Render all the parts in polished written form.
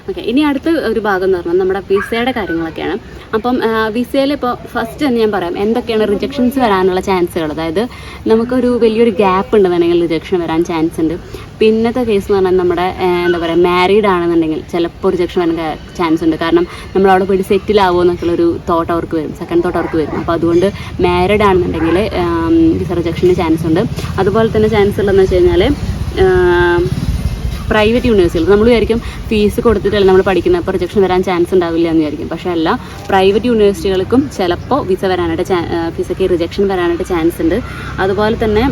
Okay, ഇനി അടുത്ത ഒരു ഭാഗം എന്ന് പറഞ്ഞാൽ നമ്മുടെ വിസയുടെ കാര്യങ്ങളൊക്കെയാണ്. അപ്പം വിസയിൽ ഇപ്പോൾ ഫസ്റ്റ് തന്നെ ഞാൻ പറയാം എന്തൊക്കെയാണ് റിജക്ഷൻസ് വരാനുള്ള ചാൻസുകൾ. അതായത് നമുക്കൊരു വലിയൊരു ഗ്യാപ്പ് ഉണ്ടെന്നുണ്ടെങ്കിൽ റിജക്ഷൻ വരാൻ ചാൻസ് ഉണ്ട്. പിന്നത്തെ കേസ് എന്ന് പറഞ്ഞാൽ നമ്മുടെ എന്താ പറയുക, മാരീഡ് ആണെന്നുണ്ടെങ്കിൽ ചിലപ്പോൾ റിജക്ഷൻ വരാൻ ചാൻസ് ഉണ്ട്. കാരണം നമ്മളവിടെ പോയിട്ട് സെറ്റിൽ ആവുമോ എന്നൊക്കെയുള്ളൊരു തോട്ട് അവർക്ക് വരും, സെക്കൻഡ് തോട്ട് അവർക്ക് വരും. അപ്പോൾ അതുകൊണ്ട് മാരീഡ് ആണെന്നുണ്ടെങ്കിൽ വിസ റിജക്ഷന് ചാൻസ് ഉണ്ട്. അതുപോലെ തന്നെ ചാൻസ് ഉള്ളതെന്ന് വെച്ച് കഴിഞ്ഞാൽ പ്രൈവറ്റ് യൂണിവേഴ്സിറ്റികൾ നമ്മൾ വിചാരിക്കും ഫീസ് കൊടുത്തിട്ടല്ല നമ്മൾ പഠിക്കുന്നത്, അപ്പോൾ റിജക്ഷൻ വരാൻ ചാൻസ് ഉണ്ടാവില്ല എന്ന് വിചാരിക്കും. പക്ഷേ അല്ല, പ്രൈവറ്റ് യൂണിവേഴ്സിറ്റികൾക്കും ചിലപ്പോൾ വിസ വരാനായിട്ട് വിസയ്ക്ക് റിജക്ഷൻ വരാനായിട്ട് ചാൻസ് ഉണ്ട്. അതുപോലെ തന്നെ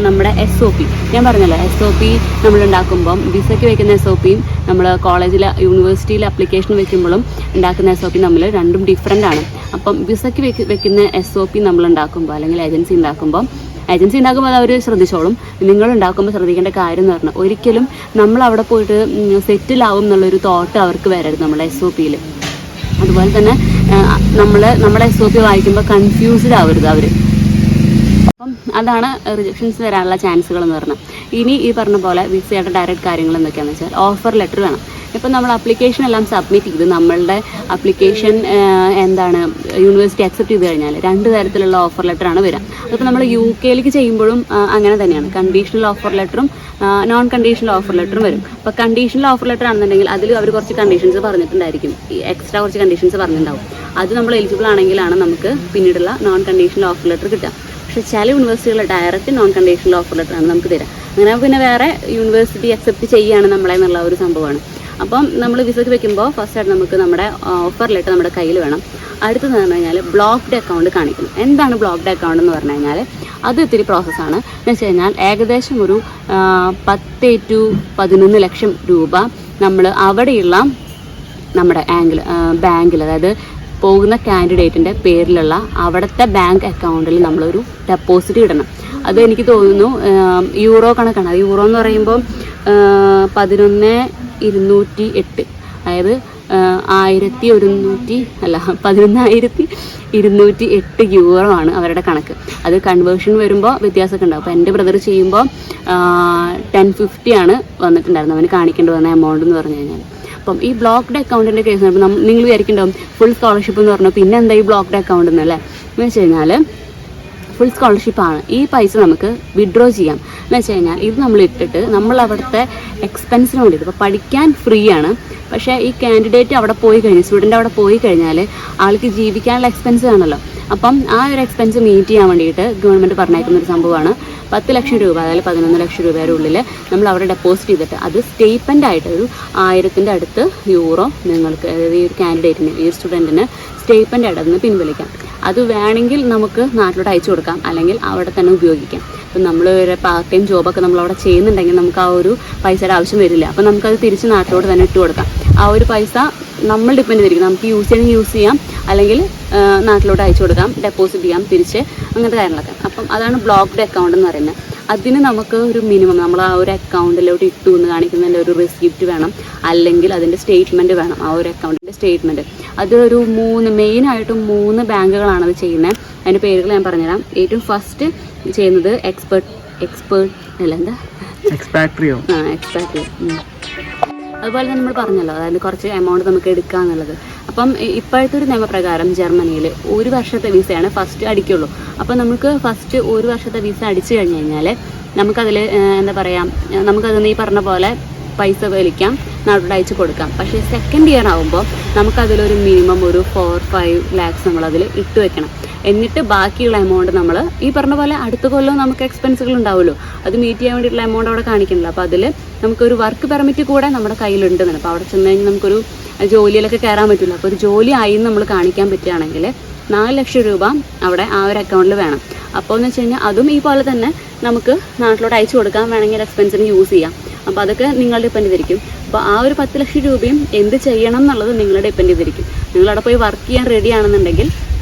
നമ്മുടെ SOP ഞാൻ പറഞ്ഞല്ലോ, SOP നമ്മളുണ്ടാക്കുമ്പം വിസയ്ക്ക് വയ്ക്കുന്ന SOPയും നമ്മൾ കോളേജിൽ യൂണിവേഴ്സിറ്റിയിൽ അപ്ലിക്കേഷൻ വയ്ക്കുമ്പോഴും ഉണ്ടാക്കുന്ന SOP തമ്മിൽ രണ്ടും ഡിഫറെൻ്റ് ആണ്. അപ്പം വിസയ്ക്ക് വെക്കുന്ന SOP നമ്മളുണ്ടാക്കുമ്പോൾ അല്ലെങ്കിൽ ഏജൻസി ഉണ്ടാക്കുമ്പോൾ അത് അവർ ശ്രദ്ധിച്ചോളും. നിങ്ങൾ ഉണ്ടാക്കുമ്പോൾ ശ്രദ്ധിക്കേണ്ട കാര്യം എന്ന് പറഞ്ഞാൽ ഒരിക്കലും നമ്മൾ അവിടെ പോയിട്ട് സെറ്റിലാവും എന്നുള്ളൊരു തോട്ട് അവർക്ക് വരരുത് നമ്മുടെ SOPയിൽ. അതുപോലെ തന്നെ നമ്മുടെ SOP വായിക്കുമ്പോൾ കൺഫ്യൂസ്ഡ് ആവരുത് അവർ. അപ്പം അതാണ് റിജക്ഷൻസ് വരാനുള്ള ചാൻസുകൾ എന്ന് പറഞ്ഞാൽ. ഇനി ഈ പറഞ്ഞ പോലെ വിസയുടെ ഡയറക്റ്റ് കാര്യങ്ങൾ എന്തൊക്കെയാണെന്ന് വെച്ചാൽ ഓഫർ ലെറ്റർ വേണം. ഇപ്പം നമ്മൾ അപ്ലിക്കേഷൻ എല്ലാം സബ്മിറ്റ് ചെയ്ത് നമ്മളുടെ അപ്ലിക്കേഷൻ യൂണിവേഴ്സിറ്റി അക്സെപ്റ്റ് ചെയ്ത് കഴിഞ്ഞാൽ 2 തരത്തിലുള്ള ഓഫർ ലെറ്ററാണ് വരിക. അതിപ്പോൾ നമ്മൾ UK ചെയ്യുമ്പോഴും അങ്ങനെ തന്നെയാണ്. കണ്ടീഷണൽ ഓഫർ ലെറ്ററും നോൺ കണ്ടീഷണൽ ഓഫർ ലെറ്ററും വരും. അപ്പോൾ കണ്ടീഷണൽ ഓഫർ ലെറ്റർ ആണെന്നുണ്ടെങ്കിൽ അതിൽ അവർ കുറച്ച് കണ്ടീഷൻസ് പറഞ്ഞിട്ടുണ്ടായിരിക്കും, എക്സ്ട്രാ കുറച്ച് കണ്ടീഷൻസ് പറഞ്ഞിട്ടുണ്ടാവും. അത് നമ്മൾ എലിജിബിൾ ആണെങ്കിലാണ് നമുക്ക് പിന്നീടുള്ള നോൺ കണ്ടീഷണൽ ഓഫർ ലെറ്റർ കിട്ടുക. പക്ഷേ ചില യൂണിവേഴ്സിറ്റികൾ ഡയറക്റ്റ് നോൺ കണ്ടീഷണൽ ഓഫർ ലെറ്ററാണ് നമുക്ക് തരാം. അങ്ങനെ പിന്നെ വേറെ യൂണിവേഴ്സിറ്റി അക്സെപ്റ്റ് ചെയ്യുകയാണ് നമ്മളെ എന്നുള്ള ഒരു സംഭവമാണ്. അപ്പം നമ്മൾ വിസയ്ക്ക് വെക്കുമ്പോൾ ഫസ്റ്റായിട്ട് നമുക്ക് നമ്മുടെ ഓഫർ ലെറ്റർ നമ്മുടെ കയ്യിൽ വേണം. അടുത്തെന്ന് പറഞ്ഞു കഴിഞ്ഞാൽ ബ്ലോക്ക്ഡ് അക്കൗണ്ട് കാണിക്കണം. എന്താണ് ബ്ലോക്ക്ഡ് അക്കൗണ്ട് എന്ന് പറഞ്ഞു കഴിഞ്ഞാൽ അത് ഇത്തിരി പ്രോസസ്സാണ്. എന്ന് വെച്ച് കഴിഞ്ഞാൽ ഏകദേശം ഒരു 10 to 11 ലക്ഷം രൂപ നമ്മൾ അവിടെയുള്ള നമ്മുടെ ബാങ്കിൽ, അതായത് പോകുന്ന കാൻഡിഡേറ്റിൻ്റെ പേരിലുള്ള അവിടുത്തെ ബാങ്ക് അക്കൗണ്ടിൽ നമ്മളൊരു ഡെപ്പോസിറ്റ് ഇടണം. അത് എനിക്ക് തോന്നുന്നു യൂറോ കണക്കാണ്. അത് യൂറോ എന്ന് പറയുമ്പോൾ 11,208, അതായത് 11,208 യൂറോ ആണ് അവരുടെ കണക്ക്. അത് കൺവേർഷൻ വരുമ്പോൾ വ്യത്യാസമൊക്കെ ഉണ്ടാവും. അപ്പോൾ എൻ്റെ ബ്രദർ ചെയ്യുമ്പോൾ 1050 ആണ് വന്നിട്ടുണ്ടായിരുന്നത് അവന് കാണിക്കേണ്ടി വന്ന എമൗണ്ട് എന്ന് പറഞ്ഞു കഴിഞ്ഞാൽ. അപ്പം ഈ ബ്ലോക്ക്ഡ് അക്കൗണ്ടിൻ്റെ കേസ് നിങ്ങൾ വിചാരിക്കുന്നുണ്ടാവും ഫുൾ സ്കോളർഷിപ്പ് എന്ന് പറഞ്ഞാൽ പിന്നെ എന്താ ഈ ബ്ലോക്ക്ഡ് അക്കൗണ്ട് എന്നല്ലേ. എന്ന് വെച്ച് കഴിഞ്ഞാൽ ഫുൾ സ്കോളർഷിപ്പാണ്. ഈ പൈസ നമുക്ക് വിഡ്രോ ചെയ്യാം. എന്ന് വെച്ച് കഴിഞ്ഞാൽ ഇത് നമ്മൾ ഇട്ടിട്ട് നമ്മൾ അവിടുത്തെ എക്സ്പെൻസിന് വേണ്ടിയിട്ട്, ഇപ്പോൾ പഠിക്കാൻ ഫ്രീ ആണ്, പക്ഷേ ഈ കാൻഡിഡേറ്റ് അവിടെ പോയി കഴിഞ്ഞാൽ, സ്റ്റുഡൻ്റ് അവിടെ പോയി കഴിഞ്ഞാൽ ആൾക്ക് ജീവിക്കാനുള്ള എക്സ്പെൻസ് ആണല്ലോ. അപ്പം ആ ഒരു എക്സ്പെൻസ് മീറ്റ് ചെയ്യാൻ വേണ്ടിയിട്ട് ഗവൺമെൻറ് പറഞ്ഞേക്കുന്ന ഒരു സംഭവമാണ് 10 ലക്ഷം രൂപ, അതായത് 11 ലക്ഷം രൂപയുടെ ഉള്ളിൽ നമ്മൾ അവിടെ ഡെപ്പോസിറ്റ് ചെയ്തിട്ട് അത് സ്റ്റേറ്റ്മെൻ്റ് ആയിട്ട് ഒരു 1000ൻ്റെ അടുത്ത് യൂറോ നിങ്ങൾക്ക്, അതായത് ഈ ഒരു കാൻഡിഡേറ്റിന്, ഈ ഒരു സ്റ്റുഡൻറ്റിന് സ്റ്റേറ്റ്മെൻ്റ് ആയിട്ട് അതിന് പിൻവലിക്കാം. അത് വേണമെങ്കിൽ നമുക്ക് നാട്ടിലോട്ട് അയച്ചു കൊടുക്കാം, അല്ലെങ്കിൽ അവിടെ തന്നെ ഉപയോഗിക്കാം. ഇപ്പം നമ്മൾ ഒരു പാർട്ട് ടൈം ജോബൊക്കെ നമ്മളവിടെ ചെയ്യുന്നുണ്ടെങ്കിൽ നമുക്ക് ആ ഒരു പൈസയുടെ ആവശ്യം വരില്ല. അപ്പോൾ നമുക്കത് തിരിച്ച് നാട്ടിലോട്ട് തന്നെ ഇട്ട് കൊടുക്കാം. ആ ഒരു പൈസ നമ്മൾ ഡിപ്പെൻഡ് ചെയ്തിരിക്കും. നമുക്ക് യൂസ് ചെയ്യണമെങ്കിൽ യൂസ് ചെയ്യാം, അല്ലെങ്കിൽ നാട്ടിലോട്ട് അയച്ചു കൊടുക്കാം, ഡെപ്പോസിറ്റ് ചെയ്യാം തിരിച്ച്, അങ്ങനത്തെ കാര്യങ്ങളൊക്കെ. അപ്പം അതാണ് ബ്ലോക്ക്ഡ് അക്കൗണ്ട് എന്ന് പറയുന്നത്. അതിന് നമുക്ക് ഒരു മിനിമം നമ്മൾ ആ ഒരു അക്കൗണ്ടിലോട്ട് ഇട്ടു എന്ന് കാണിക്കുന്നതിൻ്റെ ഒരു റെസിപ്റ്റ് വേണം, അല്ലെങ്കിൽ അതിൻ്റെ സ്റ്റേറ്റ്മെൻറ്റ് വേണം, ആ ഒരു അക്കൗണ്ടിൻ്റെ സ്റ്റേറ്റ്മെൻറ്റ്. അതൊരു മെയിനായിട്ടും 3 ബാങ്കുകളാണത് ചെയ്യുന്നത്. അതിൻ്റെ പേരുകൾ ഞാൻ പറഞ്ഞുതരാം. ഏറ്റവും ഫസ്റ്റ് ചെയ്യുന്നത് എക്സ്പാട്രിയോ. അതുപോലെ തന്നെ നമ്മൾ പറഞ്ഞല്ലോ, അതായത് കുറച്ച് എമൗണ്ട് നമുക്ക് എടുക്കുക എന്നുള്ളത്. അപ്പം ഇപ്പോഴത്തെ ഒരു നിയമപ്രകാരം ജർമ്മനിയിൽ 1 വർഷത്തെ വിസയാണ് ഫസ്റ്റ് അടിക്കുള്ളൂ. അപ്പം നമുക്ക് ഫസ്റ്റ് 1 വർഷത്തെ വിസ അടിച്ചു കഴിഞ്ഞ് കഴിഞ്ഞാൽ നമുക്കതിൽ നമുക്കതൊന്ന് ഈ പറഞ്ഞ പോലെ പൈസ വലിക്കാം, നാട്ടിലോട്ട് അയച്ചു കൊടുക്കാം. പക്ഷേ സെക്കൻഡ് ഇയർ ആകുമ്പോൾ നമുക്കതിലൊരു മിനിമം ഒരു 4-5 lakhs നമ്മളതിൽ ഇട്ട് വെക്കണം. എന്നിട്ട് ബാക്കിയുള്ള എമൗണ്ട് നമ്മൾ ഈ പറഞ്ഞ പോലെ അടുത്ത കൊല്ലം നമുക്ക് എക്സ്പെൻസുകൾ ഉണ്ടാവുമല്ലോ, അത് മീറ്റ് ചെയ്യാൻ വേണ്ടിയിട്ടുള്ള എമൗണ്ട് അവിടെ കാണിക്കണല്ലോ. അപ്പോൾ അതിൽ നമുക്കൊരു വർക്ക് പെർമിറ്റ് കൂടെ നമ്മുടെ കയ്യിലുണ്ടെന്നാണ്. അപ്പോൾ അവിടെ ചെന്ന് കഴിഞ്ഞാൽ നമുക്കൊരു ജോലിയിലൊക്കെ കയറാൻ പറ്റില്ല. അപ്പോൾ ഒരു ജോലി ആയി നമ്മൾ കാണിക്കാൻ പറ്റുകയാണെങ്കിൽ 4 ലക്ഷം രൂപ അവിടെ ആ ഒരു അക്കൗണ്ടിൽ വേണം. അപ്പോൾ എന്ന് വെച്ച് കഴിഞ്ഞാൽ അതും ഈ പോലെ തന്നെ നമുക്ക് നാട്ടിലോട്ട് അയച്ചു കൊടുക്കാൻ വേണമെങ്കിൽ എക്സ്പെൻസിന് യൂസ് ചെയ്യാം. അപ്പോൾ അതൊക്കെ നിങ്ങൾ ഡിപ്പെൻഡ് ചെയ്തിരിക്കും. അപ്പോൾ ആ ഒരു 10 ലക്ഷം രൂപയും എന്ത് ചെയ്യണം എന്നുള്ളത് നിങ്ങൾ ഡിപ്പെൻഡ് ചെയ്തിരിക്കും. നിങ്ങളവിടെ പോയി വർക്ക് ചെയ്യാൻ റെഡി ആണെന്നുണ്ടെങ്കിൽ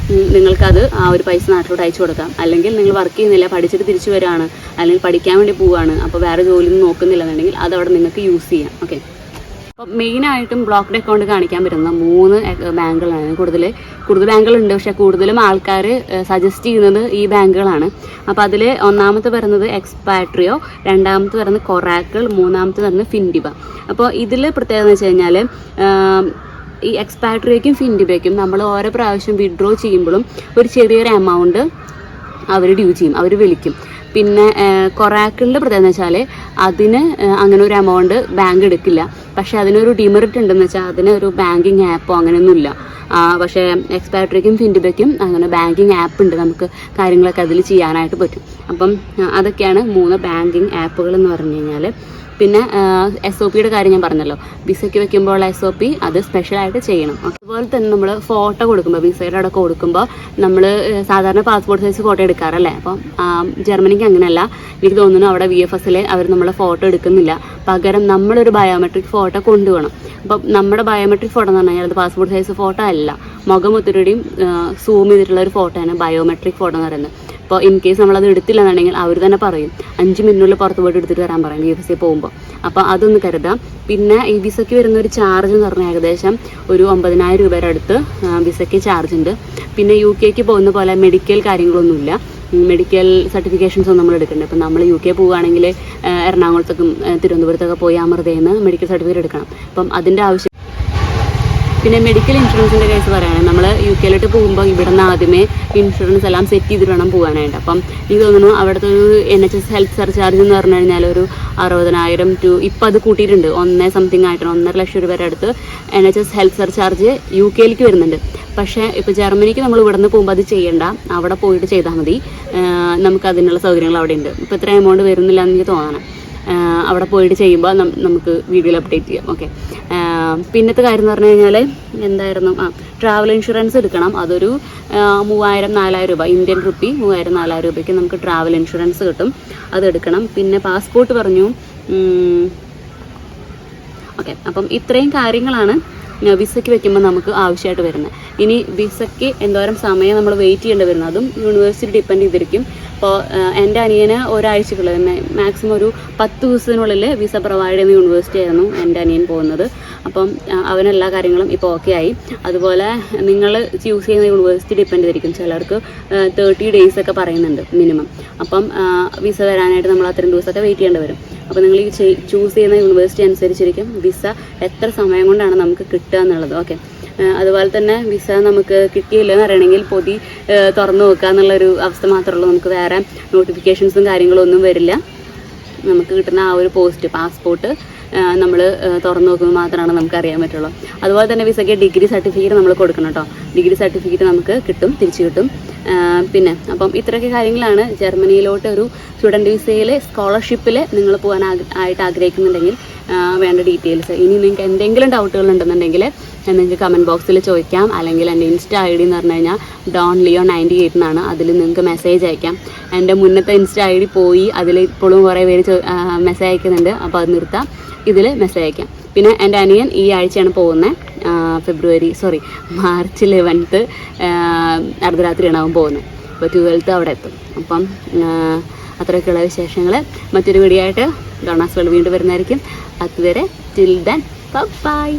നിങ്ങൾക്കത് ആ ഒരു പൈസ നാട്ടിലോട്ട് അയച്ചു കൊടുക്കാം. അല്ലെങ്കിൽ നിങ്ങൾ വർക്ക് ചെയ്യുന്നില്ല, പഠിച്ചിട്ട് തിരിച്ചു വരികയാണ്, അല്ലെങ്കിൽ പഠിക്കാൻ വേണ്ടി പോവുകയാണ്, അപ്പോൾ വേറെ ജോലിയൊന്നും നോക്കുന്നില്ല എന്നുണ്ടെങ്കിൽ അതവിടെ നിങ്ങൾക്ക് യൂസ് ചെയ്യാം. ഓക്കെ. അപ്പോൾ മെയിനായിട്ടും ബ്ലോക്ക്ഡ് അക്കൗണ്ട് കാണിക്കാൻ പറ്റുന്ന 3 ബാങ്കുകളാണ്. കൂടുതൽ ബാങ്കുകളുണ്ട്, പക്ഷേ കൂടുതലും ആൾക്കാർ സജസ്റ്റ് ചെയ്യുന്നത് ഈ ബാങ്കുകളാണ്. അപ്പോൾ അതിൽ ഒന്നാമത്തെ വരുന്നത് എക്സ്പാട്രിയോ, രണ്ടാമത്തെ വരുന്നത് കൊറാക്കിൾ, മൂന്നാമത്തെ വരുന്നത് ഫിൻഡിബ. അപ്പോൾ ഇതിൽ പ്രത്യേകത എന്ന് വെച്ച് കഴിഞ്ഞാൽ ഈ എക്സ്പാട്രിയോയ്ക്കും ഫിൻഡിബയ്ക്കും നമ്മൾ ഓരോ പ്രാവശ്യം വിഡ്രോ ചെയ്യുമ്പോഴും ഒരു ചെറിയൊരു എമൗണ്ട് അവർ ഡ്യൂ ചെയ്യും, അവർ വിളിക്കും. പിന്നെ കൊറാക്കിളിൻ്റെ പ്രത്യേകത എന്ന് വെച്ചാൽ അതിന് അങ്ങനെ ഒരു എമൗണ്ട് ബാങ്ക് എടുക്കില്ല. പക്ഷേ അതിനൊരു ഡിമെറിറ്റ് ഉണ്ടെന്ന് വെച്ചാൽ അതിന് ഒരു ബാങ്കിങ് ആപ്പോ അങ്ങനെയൊന്നുമില്ല. പക്ഷേ എക്സ്പാട്രിക്കും ഫിൻഡിബയ്ക്കും അങ്ങനെ ബാങ്കിങ് ആപ്പ് ഉണ്ട്, നമുക്ക് കാര്യങ്ങളൊക്കെ അതിൽ ചെയ്യാനായിട്ട് പറ്റും. അപ്പം അതൊക്കെയാണ് 3 ബാങ്കിങ് ആപ്പുകൾ എന്ന് പറഞ്ഞു കഴിഞ്ഞാൽ. പിന്നെ SOP കാര്യം ഞാൻ പറഞ്ഞല്ലോ, വിസയ്ക്ക് വെക്കുമ്പോൾ SOP അത് സ്പെഷ്യലായിട്ട് ചെയ്യണം. അതുപോലെ തന്നെ നമ്മൾ ഫോട്ടോ കൊടുക്കുമ്പോൾ, വിസയുടെ അവിടെ കൊടുക്കുമ്പോൾ നമ്മൾ സാധാരണ പാസ്പോർട്ട് സൈസ് ഫോട്ടോ എടുക്കാറല്ലേ. അപ്പം ജർമ്മനിക്ക് അങ്ങനെയല്ല, എനിക്ക് തോന്നുന്നു അവിടെ VFSൽ അവർ നമ്മളെ ഫോട്ടോ എടുക്കുന്നില്ല. പകരം നമ്മളൊരു ബയോമെട്രിക് ഫോട്ടോ കൊണ്ടുപോകണം. അപ്പം നമ്മുടെ ബയോമെട്രിക് ഫോട്ടോ എന്ന് പറഞ്ഞു കഴിഞ്ഞാൽ അത് പാസ്പോർട്ട് സൈസ് ഫോട്ടോ അല്ല, മുഖമൊത്തിരിയും സൂം ചെയ്തിട്ടുള്ള ഒരു ഫോട്ടോയാണ് ബയോമെട്രിക് ഫോട്ടോ എന്ന് പറയുന്നത്. അപ്പോൾ ഇൻ കേസ് നമ്മളത് എടുത്തില്ല എന്നുണ്ടെങ്കിൽ അവർ തന്നെ പറയും 5 മിനിറ്റിനുള്ളിൽ പുറത്ത് പോയിട്ട് എടുത്തിട്ട് വരാൻ പറയും VFS പോകുമ്പോൾ. അപ്പോൾ അതൊന്ന് കരുതാം. പിന്നെ ഈ വിസയ്ക്ക് വരുന്ന ഒരു ചാർജ് എന്ന് പറഞ്ഞാൽ ഏകദേശം ഒരു 9,000 രൂപയുടെ അടുത്ത് വിസയ്ക്ക് ചാർജ് ഉണ്ട്. പിന്നെ UK പോകുന്ന പോലെ മെഡിക്കൽ കാര്യങ്ങളൊന്നുമില്ല, മെഡിക്കൽ സർട്ടിഫിക്കേഷൻസ് ഒന്നും നമ്മൾ എടുക്കേണ്ടത്. ഇപ്പം നമ്മൾ UK പോവുകയാണെങ്കിൽ എറണാകുളത്തേക്കും തിരുവനന്തപുരത്തൊക്കെ പോയി അമൃതയിൽ നിന്ന് മെഡിക്കൽ സർട്ടിഫിക്കറ്റ് എടുക്കണം. അപ്പം അതിൻ്റെ ആവശ്യം. പിന്നെ മെഡിക്കൽ ഇൻഷുറൻസിൻ്റെ കേസ് പറയുകയാണെങ്കിൽ നമ്മൾ UK പോകുമ്പോൾ ഇവിടെ നിന്ന് ആദ്യമേ ഇൻഷുറൻസ് എല്ലാം സെറ്റ് ചെയ്തിട്ട് വേണം പോകാനായിട്ട്. അപ്പം എനിക്ക് തോന്നുന്നു അവിടുത്തെ ഒരു NHS ഹെൽത്ത് സർചാർജ് എന്ന് പറഞ്ഞു കഴിഞ്ഞാൽ ഒരു 60,000 ടു ഇപ്പം അത് കൂട്ടിയിട്ടുണ്ട്, 1 സംതിങ് ആയിട്ടാണ്, 1.5 ലക്ഷം രൂപയുടെ അടുത്ത് NHS ഹെൽത്ത് സർചാർജ് UK വരുന്നുണ്ട്. പക്ഷേ ഇപ്പോൾ ജർമ്മനിക്ക് നമ്മൾ ഇവിടെ നിന്ന് പോകുമ്പോൾ അത് ചെയ്യേണ്ട, അവിടെ പോയിട്ട് ചെയ്താൽ മതി, നമുക്ക് അതിനുള്ള സൗകര്യങ്ങൾ അവിടെ ഉണ്ട്. ഇപ്പോൾ ഇത്ര എമൗണ്ട് വരുന്നില്ല എന്ന് എനിക്ക് തോന്നണം. അവിടെ പോയിട്ട് ചെയ്യുമ്പോൾ നമുക്ക് വീഡിയോയിൽ അപ്ഡേറ്റ് ചെയ്യാം. ഓക്കെ. പിന്നത്തെ കാര്യം എന്ന് പറഞ്ഞു കഴിഞ്ഞാൽ എന്തായിരുന്നു, ട്രാവൽ ഇൻഷുറൻസ് എടുക്കണം. അതൊരു 3,000-4,000 രൂപ, ഇന്ത്യൻ റുപ്പി 3,000-4,000 രൂപയ്ക്ക് നമുക്ക് ട്രാവൽ ഇൻഷുറൻസ് കിട്ടും, അതെടുക്കണം. പിന്നെ പാസ്പോർട്ട് പറഞ്ഞു. ഓക്കെ. അപ്പം ഇത്രയും കാര്യങ്ങളാണ് വിസയ്ക്ക് വെക്കുമ്പോൾ നമുക്ക് ആവശ്യമായിട്ട് വരുന്നത്. ഇനി വിസയ്ക്ക് എന്തോരം സമയം നമ്മൾ വെയിറ്റ് ചെയ്യേണ്ടി വരുന്നത് അതും യൂണിവേഴ്സിറ്റി ഡിപ്പെൻഡ് ചെയ്തിരിക്കും. അപ്പോൾ എൻ്റെ അനിയന് ഒരാഴ്ചക്കുള്ളിൽ മാക്സിമം ഒരു 10 ദിവസത്തിനുള്ളിൽ വിസ പ്രൊവൈഡ് ചെയ്യുന്ന യൂണിവേഴ്സിറ്റി ആയിരുന്നു എൻ്റെ അനിയൻ പോകുന്നത്. അപ്പം അവനെല്ലാ കാര്യങ്ങളും ഇപ്പോൾ ഓക്കെ ആയി. അതുപോലെ നിങ്ങൾ ചൂസ് ചെയ്യുന്ന യൂണിവേഴ്സിറ്റി ഡിപ്പെൻഡ് ചെയ്തിരിക്കും. ചിലർക്ക് 30 days ഒക്കെ പറയുന്നുണ്ട് മിനിമം. അപ്പം വിസ വരാനായിട്ട് നമ്മൾ അത്രയും ദിവസമൊക്കെ വെയിറ്റ് ചെയ്യേണ്ടി വരും. അപ്പോൾ നിങ്ങൾ ഈ ചൂസ് ചെയ്യുന്ന യൂണിവേഴ്സിറ്റി അനുസരിച്ചിരിക്കും വിസ എത്ര സമയം കൊണ്ടാണ് നമുക്ക് കിട്ടുക എന്നുള്ളത്. ഓക്കെ. അതുപോലെ തന്നെ വിസ നമുക്ക് കിട്ടിയില്ലെന്ന് അറിയണമെങ്കിൽ പൊതി തുറന്നു നോക്കുക എന്നുള്ളൊരു അവസ്ഥ മാത്രമേ ഉള്ളൂ. നമുക്ക് വേറെ നോട്ടിഫിക്കേഷൻസും കാര്യങ്ങളൊന്നും വരില്ല. നമുക്ക് കിട്ടുന്ന ആ ഒരു പാസ്പോർട്ട് നമ്മൾ തുറന്നു നോക്കുമ്പോൾ മാത്രമാണ് നമുക്ക് അറിയാൻ പറ്റുള്ളൂ. അതുപോലെ തന്നെ വിസയ്ക്ക് ഡിഗ്രി സർട്ടിഫിക്കറ്റ് നമ്മൾ കൊടുക്കണം കേട്ടോ. ഡിഗ്രി സർട്ടിഫിക്കറ്റ് നമുക്ക് തിരിച്ചു കിട്ടും. പിന്നെ അപ്പം ഇത്രയൊക്കെ കാര്യങ്ങളാണ് ജർമ്മനിയിലോട്ട് ഒരു സ്റ്റുഡൻറ്റ് വിസയിൽ സ്കോളർഷിപ്പിൽ നിങ്ങൾ പോകാൻ ആയിട്ട് ആഗ്രഹിക്കുന്നുണ്ടെങ്കിൽ വേണ്ട ഡീറ്റെയിൽസ്. ഇനി നിങ്ങൾക്ക് എന്തെങ്കിലും ഡൗട്ടുകൾ ഉണ്ടെന്നുണ്ടെങ്കിൽ നിങ്ങൾക്ക് കമൻറ്റ് ബോക്സിൽ ചോദിക്കാം, അല്ലെങ്കിൽ എൻ്റെ ഇൻസ്റ്റ ID എന്ന് പറഞ്ഞു കഴിഞ്ഞാൽ donleo98 എന്നാണ്. അതിൽ നിങ്ങൾക്ക് മെസ്സേജ് അയക്കാം. എൻ്റെ മുന്നത്തെ ഇൻസ്റ്റ ID പോയി, അതിൽ ഇപ്പോഴും കുറേ പേര് മെസ്സേജ് അയക്കുന്നുണ്ട്. അപ്പോൾ അത് നിർത്താം, ഇതിൽ മെസ്സേജ് അയക്കാം. പിന്നെ എൻ്റെ അനിയൻ ഈ ആഴ്ചയാണ് പോകുന്നത്, മാർച്ച് 11th അർദ്ധരാത്രിയാണ് അവൻ പോകുന്നത്. അപ്പോൾ 12th അവിടെ എത്തും. അപ്പം അത്രയൊക്കെയുള്ള വിശേഷങ്ങൾ മറ്റൊരു വീഡിയോ ആയിട്ട് ഡോണാസ് വേൾഡ് വീണ്ടും വരുന്നതായിരിക്കും. അതുവരെ ടിൽ ദെൻ ബൈ.